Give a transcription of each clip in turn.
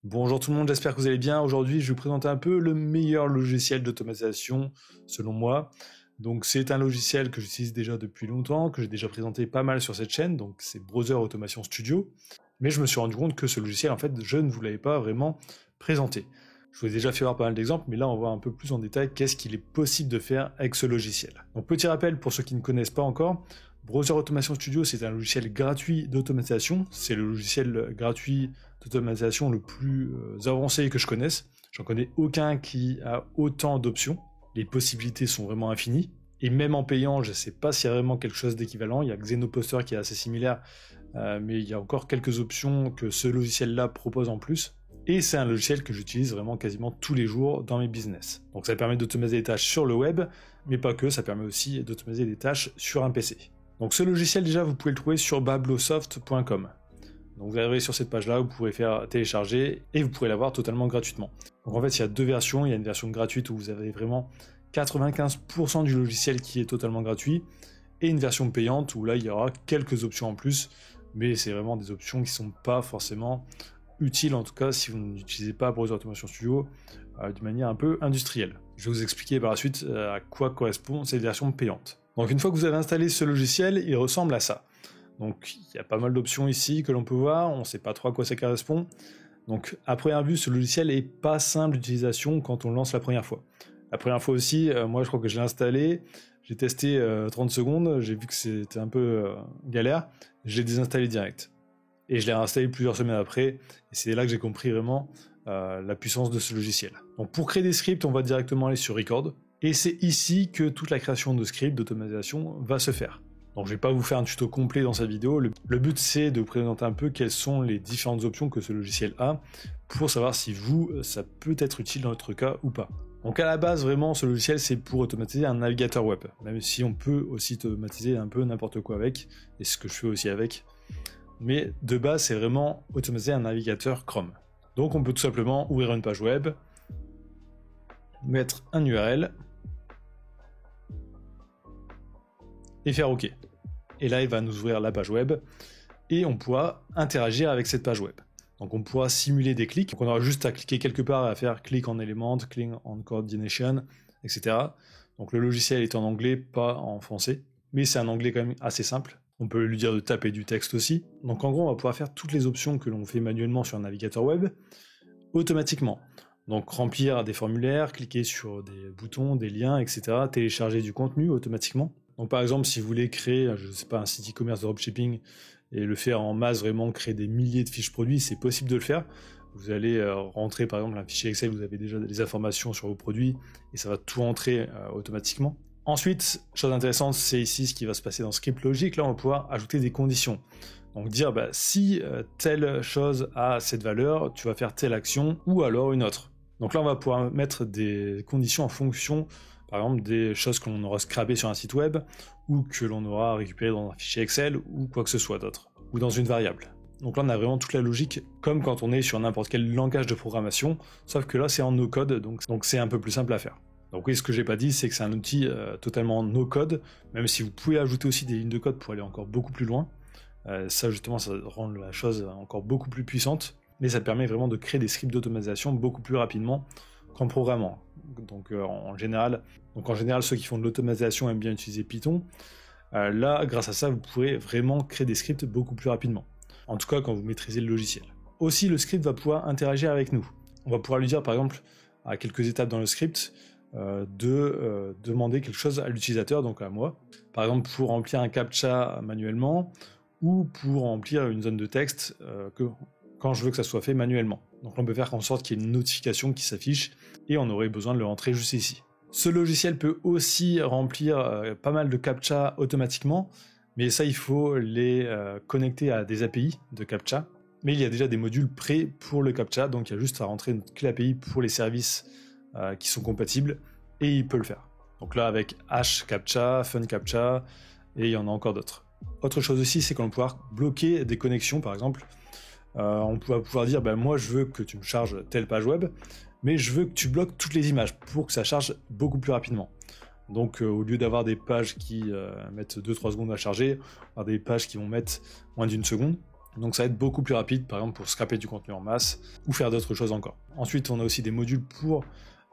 Bonjour tout le monde, j'espère que vous allez bien. Aujourd'hui, je vais vous présenter un peu le meilleur logiciel d'automatisation selon moi. Donc c'est un logiciel que j'utilise déjà depuis longtemps, que j'ai déjà présenté pas mal sur cette chaîne, donc c'est Browser Automation Studio. Mais je me suis rendu compte que ce logiciel, en fait, je ne vous l'avais pas vraiment présenté. Je vous ai déjà fait voir pas mal d'exemples, mais là on va voir un peu plus en détail qu'est-ce qu'il est possible de faire avec ce logiciel. Donc petit rappel pour ceux qui ne connaissent pas encore, Browser Automation Studio, c'est un logiciel gratuit d'automatisation. C'est le logiciel gratuit d'automatisation le plus avancé que je connaisse. J'en connais aucun qui a autant d'options. Les possibilités sont vraiment infinies. Et même en payant, je ne sais pas s'il y a vraiment quelque chose d'équivalent. Il y a Xenoposter qui est assez similaire, mais il y a encore quelques options que ce logiciel-là propose en plus. Et c'est un logiciel que j'utilise vraiment quasiment tous les jours dans mes business. Donc ça permet d'automatiser des tâches sur le web, mais pas que, ça permet aussi d'automatiser des tâches sur un PC. Donc ce logiciel déjà vous pouvez le trouver sur bablosoft.com. Donc vous arriverez sur cette page-là, vous pourrez faire télécharger et vous pourrez l'avoir totalement gratuitement. Donc en fait il y a deux versions, il y a une version gratuite où vous avez vraiment 95% du logiciel qui est totalement gratuit et une version payante où là il y aura quelques options en plus, mais c'est vraiment des options qui ne sont pas forcément utiles, en tout cas si vous n'utilisez pas Browser Automation Studio de manière un peu industrielle. Je vais vous expliquer par la suite à quoi correspond cette version payante. Donc une fois que vous avez installé ce logiciel, il ressemble à ça. Donc il y a pas mal d'options ici que l'on peut voir, on ne sait pas trop à quoi ça correspond. Donc à première vue, ce logiciel n'est pas simple d'utilisation quand on le lance la première fois. La première fois aussi, moi je crois que je l'ai installé, j'ai testé 30 secondes, j'ai vu que c'était un peu galère, j'ai désinstallé direct. Et je l'ai réinstallé plusieurs semaines après, et c'est là que j'ai compris vraiment la puissance de ce logiciel. Donc pour créer des scripts, on va directement aller sur Record, et c'est ici que toute la création de scripts d'automatisation va se faire. Donc je ne vais pas vous faire un tuto complet dans cette vidéo, le but c'est de vous présenter un peu quelles sont les différentes options que ce logiciel a, pour savoir si vous, ça peut être utile dans votre cas ou pas. Donc à la base, vraiment, ce logiciel c'est pour automatiser un navigateur web, même si on peut aussi automatiser un peu n'importe quoi avec, et ce que je fais aussi avec. Mais de base, c'est vraiment automatiser un navigateur Chrome. Donc on peut tout simplement ouvrir une page web, mettre un URL, et faire OK. Et là, il va nous ouvrir la page web, et on pourra interagir avec cette page web. Donc on pourra simuler des clics, donc on aura juste à cliquer quelque part, à faire click on element, click on coordination, etc. Donc le logiciel est en anglais, pas en français, mais c'est un anglais quand même assez simple. On peut lui dire de taper du texte aussi. Donc en gros, on va pouvoir faire toutes les options que l'on fait manuellement sur un navigateur web, automatiquement. Donc remplir des formulaires, cliquer sur des boutons, des liens, etc. Télécharger du contenu automatiquement. Donc par exemple, si vous voulez créer, je ne sais pas, un site e-commerce de dropshipping et le faire en masse, vraiment créer des milliers de fiches produits, c'est possible de le faire. Vous allez rentrer par exemple un fichier Excel, vous avez déjà des informations sur vos produits et ça va tout rentrer automatiquement. Ensuite, chose intéressante, c'est ici ce qui va se passer dans Script Logic. Là, on va pouvoir ajouter des conditions. Donc dire, si telle chose a cette valeur, tu vas faire telle action ou alors une autre. Donc là, on va pouvoir mettre des conditions en fonction, par exemple, des choses que l'on aura scrapées sur un site web ou que l'on aura récupéré dans un fichier Excel ou quoi que ce soit d'autre, ou dans une variable. Donc là, on a vraiment toute la logique, comme quand on est sur n'importe quel langage de programmation, sauf que là, c'est en no-code, donc c'est un peu plus simple à faire. Donc oui, ce que j'ai pas dit, c'est que c'est un outil totalement no-code, même si vous pouvez ajouter aussi des lignes de code pour aller encore beaucoup plus loin. Ça justement, ça rend la chose encore beaucoup plus puissante, mais ça permet vraiment de créer des scripts d'automatisation beaucoup plus rapidement qu'en programmant. Donc en général, ceux qui font de l'automatisation aiment bien utiliser Python. Là, grâce à ça, vous pourrez vraiment créer des scripts beaucoup plus rapidement. En tout cas, quand vous maîtrisez le logiciel. Aussi, le script va pouvoir interagir avec nous. On va pouvoir lui dire, par exemple, à quelques étapes dans le script, de demander quelque chose à l'utilisateur, donc à moi. Par exemple, pour remplir un CAPTCHA manuellement, ou pour remplir une zone de texte quand je veux que ça soit fait manuellement. Donc on peut faire en sorte qu'il y ait une notification qui s'affiche, et on aurait besoin de le rentrer juste ici. Ce logiciel peut aussi remplir pas mal de CAPTCHA automatiquement, mais ça il faut les connecter à des API de CAPTCHA. Mais il y a déjà des modules prêts pour le CAPTCHA, donc il y a juste à rentrer une clé API pour les services qui sont compatibles, et il peut le faire. Donc là avec Hash CAPTCHA, Fun CAPTCHA, et il y en a encore d'autres. Autre chose aussi, c'est qu'on va pouvoir bloquer des connexions, par exemple. On va pouvoir dire, moi je veux que tu me charges telle page web, mais je veux que tu bloques toutes les images pour que ça charge beaucoup plus rapidement. Donc au lieu d'avoir des pages qui mettent 2-3 secondes à charger, avoir des pages qui vont mettre moins d'une seconde. Donc ça va être beaucoup plus rapide, par exemple pour scraper du contenu en masse ou faire d'autres choses encore. Ensuite, on a aussi des modules pour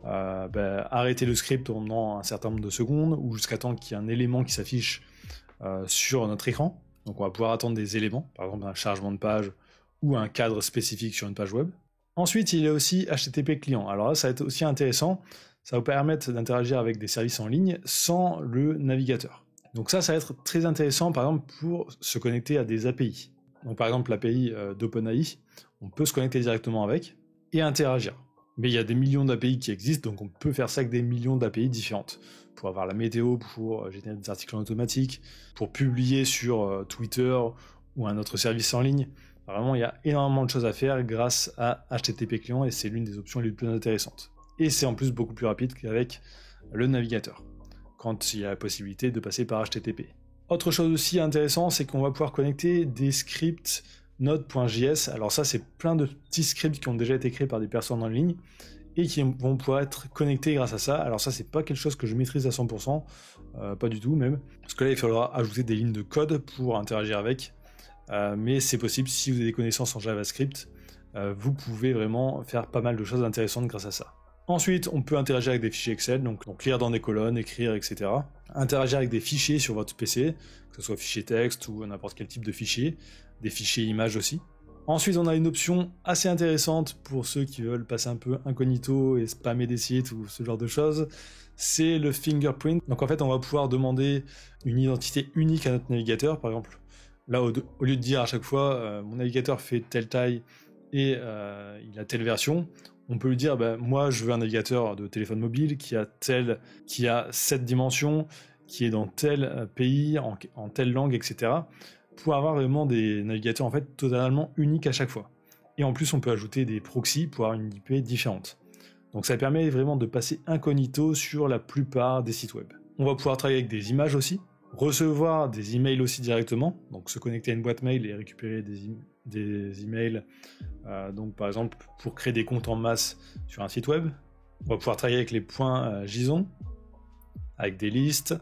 arrêter le script pendant un certain nombre de secondes ou jusqu'à temps qu'il y ait un élément qui s'affiche sur notre écran. Donc on va pouvoir attendre des éléments, par exemple un chargement de page ou un cadre spécifique sur une page web. Ensuite, il y a aussi HTTP client. Alors là, ça va être aussi intéressant. Ça va vous permettre d'interagir avec des services en ligne sans le navigateur. Donc ça va être très intéressant, par exemple, pour se connecter à des API. Donc par exemple, l'API d'OpenAI, on peut se connecter directement avec et interagir. Mais il y a des millions d'API qui existent, donc on peut faire ça avec des millions d'API différentes. Pour avoir la météo, pour générer des articles en automatique, pour publier sur Twitter ou un autre service en ligne. Vraiment, il y a énormément de choses à faire grâce à HTTP client et c'est l'une des options les plus intéressantes. Et c'est en plus beaucoup plus rapide qu'avec le navigateur, quand il y a la possibilité de passer par HTTP. Autre chose aussi intéressante, c'est qu'on va pouvoir connecter des scripts Node.js. Alors ça, c'est plein de petits scripts qui ont déjà été créés par des personnes en ligne et qui vont pouvoir être connectés grâce à ça. Alors ça, c'est pas quelque chose que je maîtrise à 100%, pas du tout même, parce que là, il faudra ajouter des lignes de code pour interagir avec, mais c'est possible si vous avez des connaissances en JavaScript, vous pouvez vraiment faire pas mal de choses intéressantes grâce à ça. Ensuite, on peut interagir avec des fichiers Excel, donc lire dans des colonnes, écrire, etc. Interagir avec des fichiers sur votre PC, que ce soit fichier texte ou n'importe quel type de fichier, des fichiers images aussi. Ensuite, on a une option assez intéressante pour ceux qui veulent passer un peu incognito et spammer des sites ou ce genre de choses, c'est le fingerprint. Donc en fait, on va pouvoir demander une identité unique à notre navigateur, par exemple. Là, au lieu de dire à chaque fois, mon navigateur fait telle taille et il a telle version, on peut lui dire, moi je veux un navigateur de téléphone mobile qui a cette dimension, qui est dans tel pays, en telle langue, etc. Pour avoir vraiment des navigateurs en fait totalement uniques à chaque fois. Et en plus, on peut ajouter des proxys pour avoir une IP différente. Donc ça permet vraiment de passer incognito sur la plupart des sites web. On va pouvoir travailler avec des images aussi, recevoir des emails aussi directement, donc se connecter à une boîte mail et récupérer des emails, donc par exemple pour créer des comptes en masse sur un site web. On va pouvoir travailler avec les points JSON, avec des listes,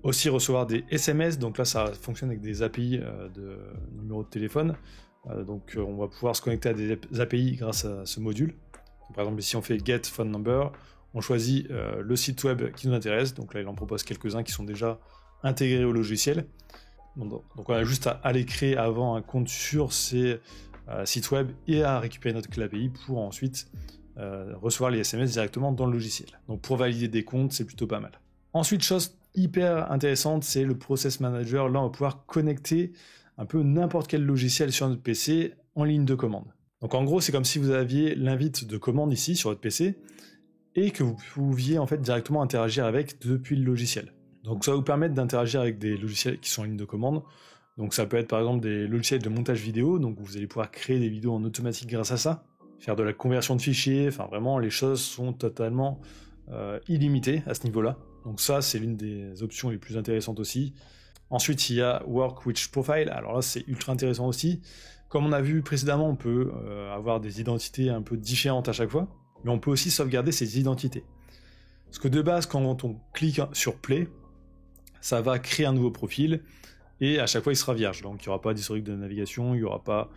aussi recevoir des SMS, donc là ça fonctionne avec des API de numéro de téléphone, donc on va pouvoir se connecter à des API grâce à ce module. Donc, par exemple ici on fait get phone number, on choisit le site web qui nous intéresse, donc là il en propose quelques-uns qui sont déjà intégrés au logiciel. Donc on a juste à aller créer avant un compte sur ces sites web et à récupérer notre clé API pour ensuite recevoir les SMS directement dans le logiciel. Donc pour valider des comptes, c'est plutôt pas mal. Ensuite, chose hyper intéressante, c'est le Process Manager. Là, on va pouvoir connecter un peu n'importe quel logiciel sur notre PC en ligne de commande. Donc en gros, c'est comme si vous aviez l'invite de commande ici sur votre PC et que vous pouviez en fait directement interagir avec depuis le logiciel. Donc ça va vous permettre d'interagir avec des logiciels qui sont en ligne de commande. Donc ça peut être par exemple des logiciels de montage vidéo, donc vous allez pouvoir créer des vidéos en automatique grâce à ça, faire de la conversion de fichiers, enfin vraiment les choses sont totalement illimitées à ce niveau-là. Donc ça c'est l'une des options les plus intéressantes aussi. Ensuite il y a Work with Profile, alors là c'est ultra intéressant aussi. Comme on a vu précédemment, on peut avoir des identités un peu différentes à chaque fois, mais on peut aussi sauvegarder ces identités. Parce que de base quand on clique sur Play, ça va créer un nouveau profil et à chaque fois il sera vierge, donc il n'y aura pas d'historique de navigation, il n'y aura pas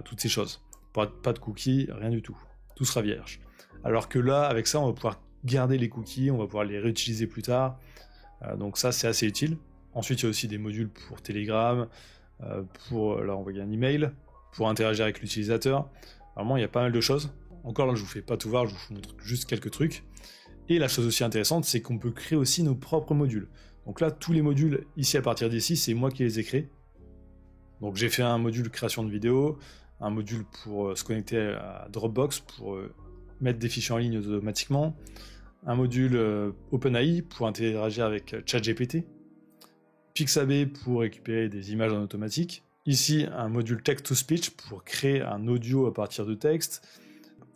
toutes ces choses, pas de cookies, rien du tout, tout sera vierge. Alors que là, avec ça, on va pouvoir garder les cookies, on va pouvoir les réutiliser plus tard, donc ça c'est assez utile. Ensuite il y a aussi des modules pour Telegram, pour leur envoyer un email, pour interagir avec l'utilisateur, vraiment il y a pas mal de choses. Encore là je vous fais pas tout voir, je vous montre juste quelques trucs. Et la chose aussi intéressante, c'est qu'on peut créer aussi nos propres modules. Donc là, tous les modules, ici à partir d'ici, c'est moi qui les ai créés. Donc j'ai fait un module création de vidéo, un module pour se connecter à Dropbox, pour mettre des fichiers en ligne automatiquement, un module OpenAI pour interagir avec ChatGPT, Pixabay pour récupérer des images en automatique, ici un module text-to-speech pour créer un audio à partir de texte,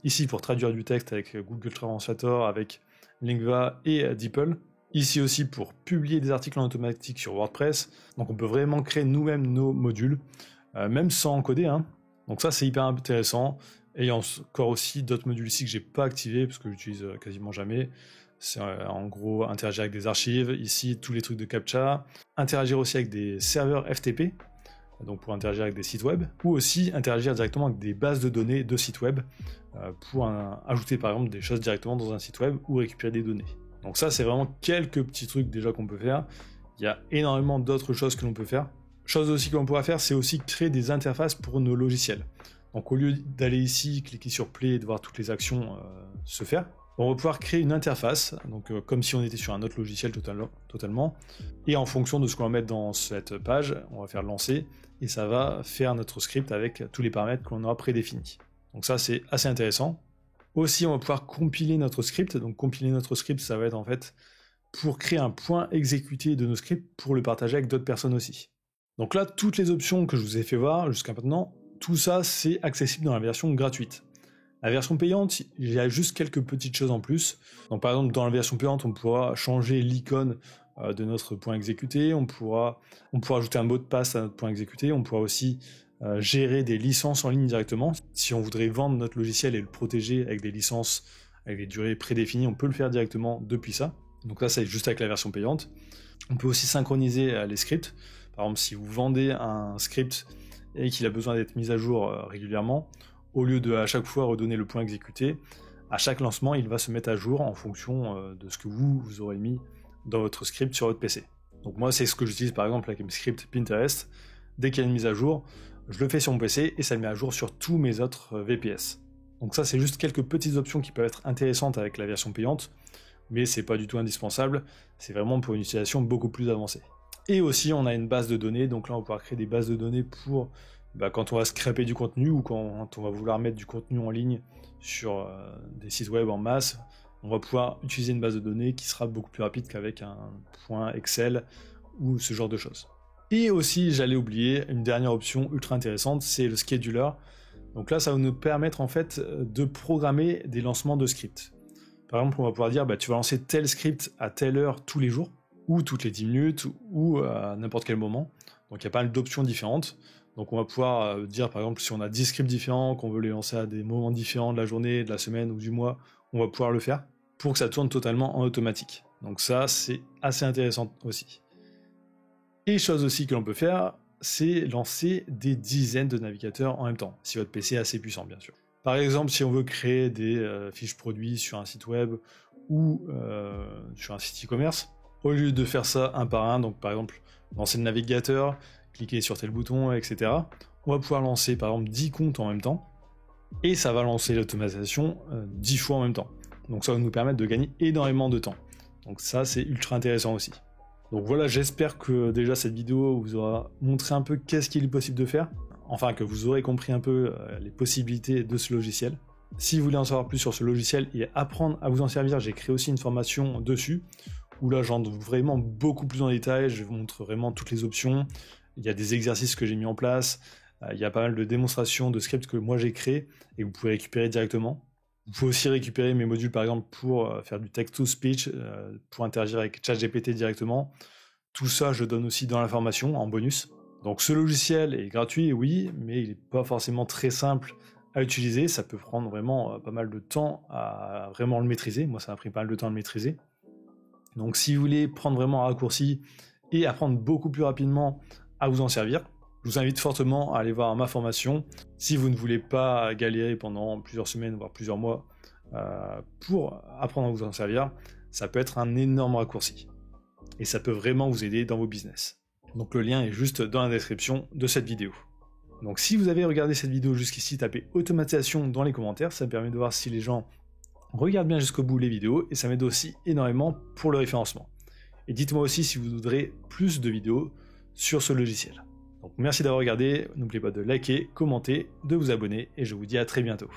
ici pour traduire du texte avec Google Translator, avec Lingua et DeepL. Ici aussi pour publier des articles en automatique sur WordPress. Donc on peut vraiment créer nous-mêmes nos modules, même sans encoder. Donc ça c'est hyper intéressant. Et il y a encore aussi d'autres modules ici que j'ai pas activés parce que j'utilise quasiment jamais. C'est en gros interagir avec des archives. Ici tous les trucs de CAPTCHA. Interagir aussi avec des serveurs FTP. donc pour interagir avec des sites web, ou aussi interagir directement avec des bases de données de sites web pour ajouter par exemple des choses directement dans un site web ou récupérer des données. Donc ça, c'est vraiment quelques petits trucs déjà qu'on peut faire. Il y a énormément d'autres choses que l'on peut faire. Chose aussi que l'on pourra faire, c'est aussi créer des interfaces pour nos logiciels. Donc au lieu d'aller ici, cliquer sur Play et de voir toutes les actions se faire, on va pouvoir créer une interface, donc comme si on était sur un autre logiciel totalement. Et en fonction de ce qu'on va mettre dans cette page, on va faire lancer, et ça va faire notre script avec tous les paramètres qu'on aura prédéfinis. Donc ça, c'est assez intéressant. Aussi, on va pouvoir compiler notre script. Donc compiler notre script, ça va être en fait pour créer un point exécuté de nos scripts pour le partager avec d'autres personnes aussi. Donc là, toutes les options que je vous ai fait voir jusqu'à maintenant, tout ça, c'est accessible dans la version gratuite. La version payante, il y a juste quelques petites choses en plus. Donc par exemple, dans la version payante, on pourra changer l'icône de notre point exécuté, on pourra ajouter un mot de passe à notre point exécuté, on pourra aussi gérer des licences en ligne directement. Si on voudrait vendre notre logiciel et le protéger avec des licences, avec des durées prédéfinies, on peut le faire directement depuis ça. Donc là, c'est juste avec la version payante. On peut aussi synchroniser les scripts. Par exemple, si vous vendez un script et qu'il a besoin d'être mis à jour régulièrement, au lieu de à chaque fois redonner le point exécuté, à chaque lancement, il va se mettre à jour en fonction de ce que vous aurez mis dans votre script sur votre PC. Donc moi, c'est ce que j'utilise par exemple avec mes scripts Pinterest. Dès qu'il y a une mise à jour, je le fais sur mon PC et ça le met à jour sur tous mes autres VPS. Donc ça, c'est juste quelques petites options qui peuvent être intéressantes avec la version payante, mais c'est pas du tout indispensable, c'est vraiment pour une utilisation beaucoup plus avancée. Et aussi, on a une base de données, donc là, on va pouvoir créer des bases de données pour quand on va scraper du contenu ou quand on va vouloir mettre du contenu en ligne sur des sites web en masse, on va pouvoir utiliser une base de données qui sera beaucoup plus rapide qu'avec un point Excel ou ce genre de choses. Et aussi, j'allais oublier, une dernière option ultra intéressante, c'est le scheduler. Donc là, ça va nous permettre en fait de programmer des lancements de scripts. Par exemple, on va pouvoir dire, tu vas lancer tel script à telle heure tous les jours, ou toutes les 10 minutes, ou à n'importe quel moment. Donc il y a pas mal d'options différentes. Donc on va pouvoir dire, par exemple, si on a 10 scripts différents, qu'on veut les lancer à des moments différents de la journée, de la semaine ou du mois, on va pouvoir le faire pour que ça tourne totalement en automatique. Donc ça, c'est assez intéressant aussi. Et chose aussi que l'on peut faire, c'est lancer des dizaines de navigateurs en même temps, si votre PC est assez puissant, bien sûr. Par exemple, si on veut créer des fiches produits sur un site web ou sur un site e-commerce, au lieu de faire ça un par un, donc par exemple, lancer le navigateur, cliquer sur tel bouton, etc., on va pouvoir lancer par exemple 10 comptes en même temps, et ça va lancer l'automatisation 10 fois en même temps. Donc ça va nous permettre de gagner énormément de temps. Donc ça, c'est ultra intéressant aussi. Donc voilà, j'espère que déjà cette vidéo vous aura montré un peu qu'est-ce qu'il est possible de faire, enfin que vous aurez compris un peu les possibilités de ce logiciel. Si vous voulez en savoir plus sur ce logiciel et apprendre à vous en servir, j'ai créé aussi une formation dessus, où là j'entre vraiment beaucoup plus en détail, je vous montre vraiment toutes les options, il y a des exercices que j'ai mis en place, il y a pas mal de démonstrations de scripts que moi j'ai créés et que vous pouvez récupérer directement. Vous pouvez aussi récupérer mes modules par exemple pour faire du text-to-speech, pour interagir avec ChatGPT directement. Tout ça, je donne aussi dans la formation en bonus. Donc ce logiciel est gratuit, oui, mais il n'est pas forcément très simple à utiliser. Ça peut prendre vraiment pas mal de temps à vraiment le maîtriser. Moi, ça m'a pris pas mal de temps à le maîtriser. Donc si vous voulez prendre vraiment un raccourci et apprendre beaucoup plus rapidement à vous en servir, je vous invite fortement à aller voir ma formation. Si vous ne voulez pas galérer pendant plusieurs semaines, voire plusieurs mois, pour apprendre à vous en servir, ça peut être un énorme raccourci. Et ça peut vraiment vous aider dans vos business. Donc le lien est juste dans la description de cette vidéo. Donc si vous avez regardé cette vidéo jusqu'ici, tapez automatisation dans les commentaires, ça me permet de voir si les gens regardent bien jusqu'au bout les vidéos, et ça m'aide aussi énormément pour le référencement. Et dites-moi aussi si vous voudrez plus de vidéos sur ce logiciel. Donc merci d'avoir regardé, n'oubliez pas de liker, commenter, de vous abonner, et je vous dis à très bientôt.